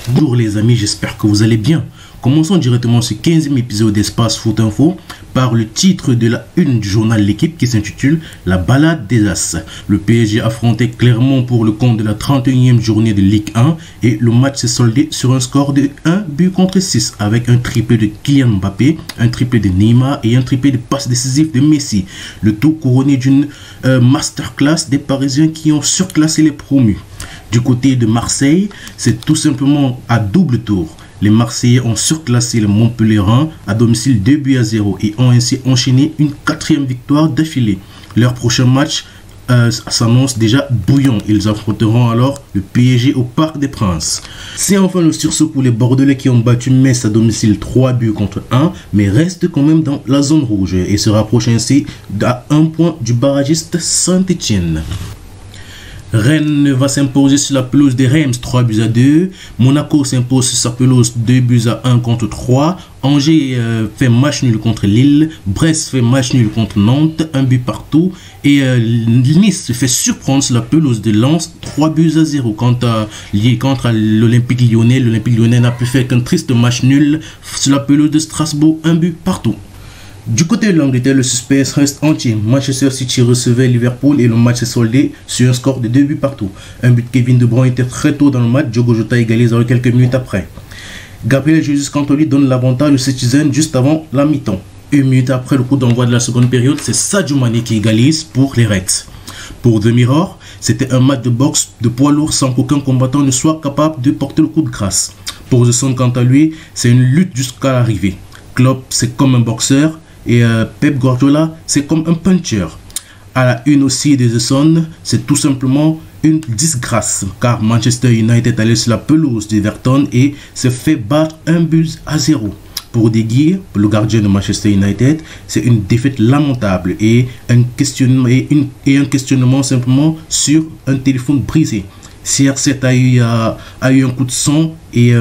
Bonjour les amis, j'espère que vous allez bien. Commençons directement ce 15e épisode d'Espace Foot Info par le titre de la une du journal L'équipe qui s'intitule La balade des As. Le PSG affrontait Clermont pour le compte de la 31e journée de Ligue 1 et le match s'est soldé sur un score de 1 but contre 6 avec un triplé de Kylian Mbappé, un triplé de Neymar et un triplé de passes décisives de Messi. Le tout couronné d'une masterclass des Parisiens qui ont surclassé les promus. Du côté de Marseille, c'est tout simplement à double tour. Les Marseillais ont surclassé le Montpellierin à domicile 2-0 et ont ainsi enchaîné une 4e victoire d'affilée. Leur prochain match s'annonce déjà bouillant. Ils affronteront alors le PSG au Parc des Princes. C'est enfin le sursaut pour les Bordelais qui ont battu Metz à domicile 3-1, mais restent quand même dans la zone rouge et se rapprochent ainsi à 1 point du barragiste Saint-Etienne. Rennes va s'imposer sur la pelouse des Reims 3-2. Monaco s'impose sur sa pelouse 2-1 contre 3. Angers fait match nul contre Lille. Brest fait match nul contre Nantes, 1 but partout. Et Nice se fait surprendre sur la pelouse de Lens 3-0. Quant à l'Olympique Lyonnais, n'a pu faire qu'un triste match nul sur la pelouse de Strasbourg, 1 but partout. Du côté de l'Angleterre, le suspense reste entier. Manchester City recevait Liverpool et le match s'est soldé sur un score de 2 buts partout. Un but de Kevin De Bruyne était très tôt dans le match. Diogo Jota égalise quelques minutes après. Gabriel Jesus quant à lui donne l'avantage aux Citizens juste avant la mi-temps. Une minute après le coup d'envoi de la seconde période, c'est Sadio Mané qui égalise pour les Reds. Pour The Mirror, c'était un match de boxe de poids lourd sans qu'aucun combattant ne soit capable de porter le coup de grâce. Pour The Sun quant à lui, c'est une lutte jusqu'à l'arrivée. Klopp, c'est comme un boxeur. Et Pep Guardiola, c'est comme un puncher. À la une aussi de The Sun, c'est tout simplement une disgrâce car Manchester United allait sur la pelouse d'Everton et se fait battre 1-0. Pour De Gea, le gardien de Manchester United, c'est une défaite lamentable et un questionnement simplement sur un téléphone brisé. CR7 a eu un coup de sang et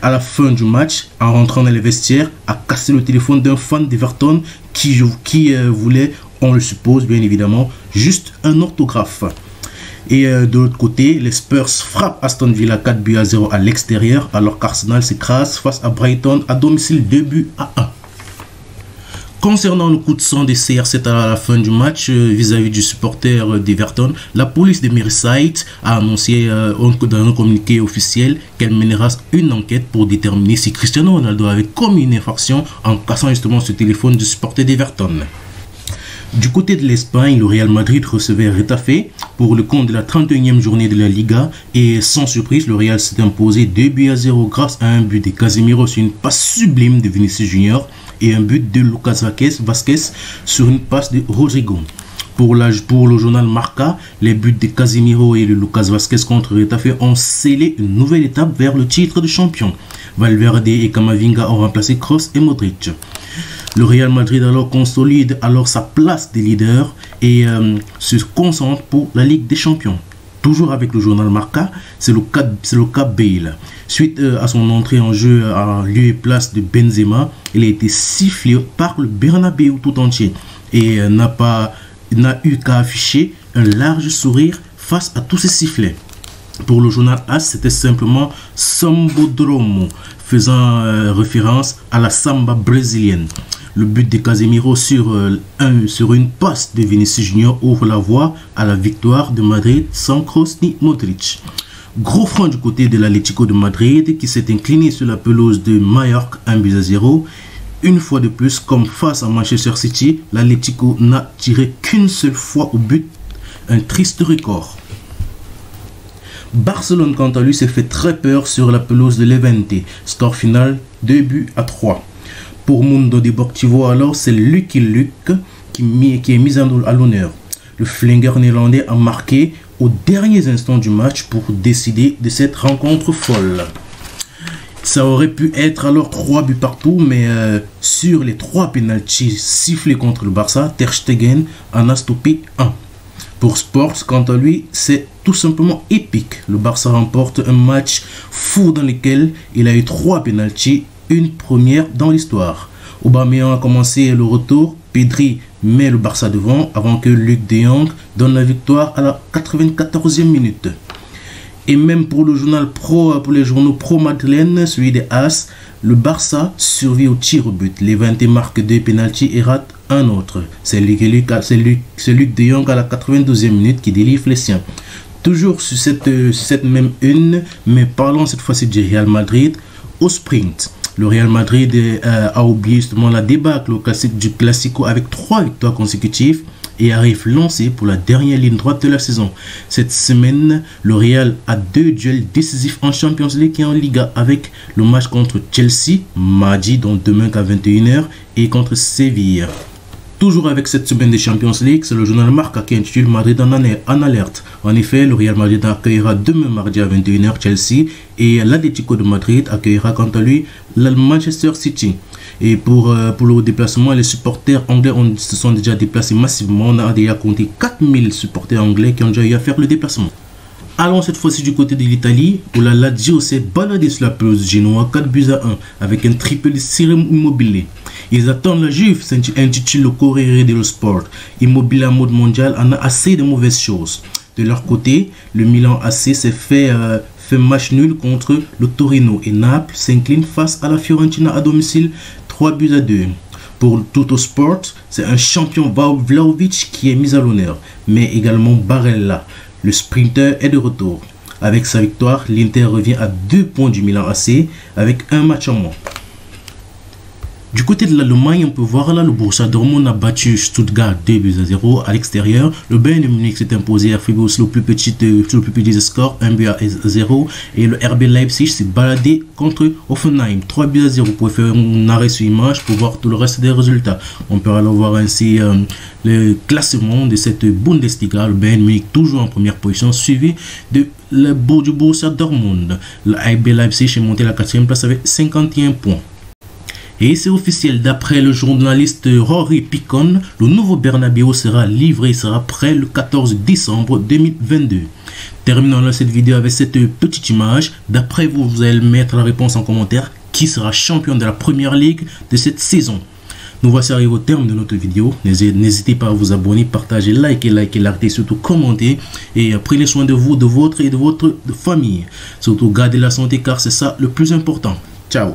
à la fin du match, en rentrant dans les vestiaires, a cassé le téléphone d'un fan d'Everton qui voulait, on le suppose bien évidemment, juste un orthographe. Et de l'autre côté, les Spurs frappent Aston Villa 4-0 à l'extérieur alors qu'Arsenal s'écrase face à Brighton à domicile 2-1. Concernant le coup de sang des CR7 à la fin du match vis-à-vis du supporter d'Everton, la police de Merseyside a annoncé dans un communiqué officiel qu'elle mènera une enquête pour déterminer si Cristiano Ronaldo avait commis une infraction en cassant justement ce téléphone du supporter d'Everton. Du côté de l'Espagne, le Real Madrid recevait Getafe pour le compte de la 31e journée de la Liga et sans surprise, le Real s'est imposé 2-0 grâce à un but de Casemiro sur une passe sublime de Vinicius Junior et un but de Lucas Vázquez sur une passe de Rodrigo. Pour le journal Marca, les buts de Casemiro et de Lucas Vázquez contre Getafe ont scellé une nouvelle étape vers le titre de champion. Valverde et Camavinga ont remplacé Kroos et Modric. Le Real Madrid consolide sa place de leader et se concentre pour la Ligue des Champions. Toujours avec le journal Marca, c'est le cas Bale. Suite à son entrée en jeu à lieu et place de Benzema, il a été sifflé par le Bernabéu tout entier et n'a eu qu'à afficher un large sourire face à tous ces sifflets. Pour le journal AS, c'était simplement Sambodromo, faisant référence à la samba brésilienne. Le but de Casemiro sur une passe de Vinicius Junior ouvre la voie à la victoire de Madrid sans Kroos ni Modric. Gros franc du côté de l'Atlético de Madrid qui s'est incliné sur la pelouse de Mallorca 1-0. Une fois de plus, comme face à Manchester City, l'Atlético n'a tiré qu'une seule fois au but, un triste record. Barcelone quant à lui s'est fait très peur sur la pelouse de Levante, score final 2-3. Pour Mundo Deportivo alors, c'est Lucky Luke qui est mis à l'honneur. Le flingueur néerlandais a marqué aux derniers instants du match pour décider de cette rencontre folle. Ça aurait pu être alors 3 buts partout, mais sur les 3 pénaltys sifflés contre le Barça, Ter Stegen en a stoppé 1. Pour Sports, quant à lui, c'est tout simplement épique. Le Barça remporte un match fou dans lequel il a eu 3 pénaltys, une première dans l'histoire. Aubameyang a commencé le retour, Pedri met le Barça devant avant que Luc de Jong donne la victoire à la 94e minute. Et même pour le journal pro, pour les journaux pro-madrilènes, celui des As, le Barça survit au tir au but. Levante marque 2 pénaltys et rate un autre. C'est Luc de Jong à la 92e minute qui délivre les siens. Toujours sur cette même une, mais parlons cette fois-ci du Real Madrid au sprint. Le Real Madrid a oublié justement la débâcle du Classico avec 3 victoires consécutives et arrive lancé pour la dernière ligne droite de la saison. Cette semaine, le Real a 2 duels décisifs en Champions League et en Liga avec le match contre Chelsea, mardi, donc demain à 21h, et contre Séville. Toujours avec cette semaine de Champions League, c'est le journal Marca qui intitule Madrid en alerte. En effet, le Real Madrid accueillera demain mardi à 21h Chelsea et l'Atlético de Madrid accueillera quant à lui le Manchester City. Et pour le déplacement, les supporters anglais se sont déjà déplacés massivement. On a déjà compté 4000 supporters anglais qui ont déjà eu à faire le déplacement. Allons cette fois-ci du côté de l'Italie, où la Lazio s'est baladée sur la pelouse du Genoa 4-1 avec un triplé de Cyril Immobile. Ils attendent la Juve, intitule le Corriere dello Sport. Immobile en mode mondial en a assez de mauvaises choses. De leur côté, le Milan AC s'est fait match nul contre le Torino et Naples s'incline face à la Fiorentina à domicile 3-2. Pour Tuttosport, c'est un champion Vlahovic qui est mis à l'honneur, mais également Barella. Le sprinter est de retour. Avec sa victoire, l'Inter revient à 2 points du Milan AC avec un match en moins. Du côté de l'Allemagne, on peut voir là le Borussia Dortmund a battu Stuttgart 2-0 à l'extérieur. Le Bayern Munich s'est imposé à Fribourg sur le plus petit des scores, 1-0. Et le RB Leipzig s'est baladé contre Hoffenheim 3-0. Vous pouvez faire un arrêt sur image pour voir tout le reste des résultats. On peut alors voir ainsi le classement de cette Bundesliga. Le Bayern Munich toujours en première position, suivi du Borussia Dortmund. Le RB Leipzig est monté à la 4e place avec 51 points. Et c'est officiel, d'après le journaliste Rory Picon, le nouveau Bernabéu sera livré, sera prêt le 14 décembre 2022. Terminons cette vidéo avec cette petite image. D'après vous, vous allez mettre la réponse en commentaire. Qui sera champion de la Première Ligue de cette saison? Nous voici arrivés au terme de notre vidéo. N'hésitez pas à vous abonner, partager, liker, et surtout commenter. Et prenez soin de vous, de votre famille. Surtout gardez la santé car c'est ça le plus important. Ciao.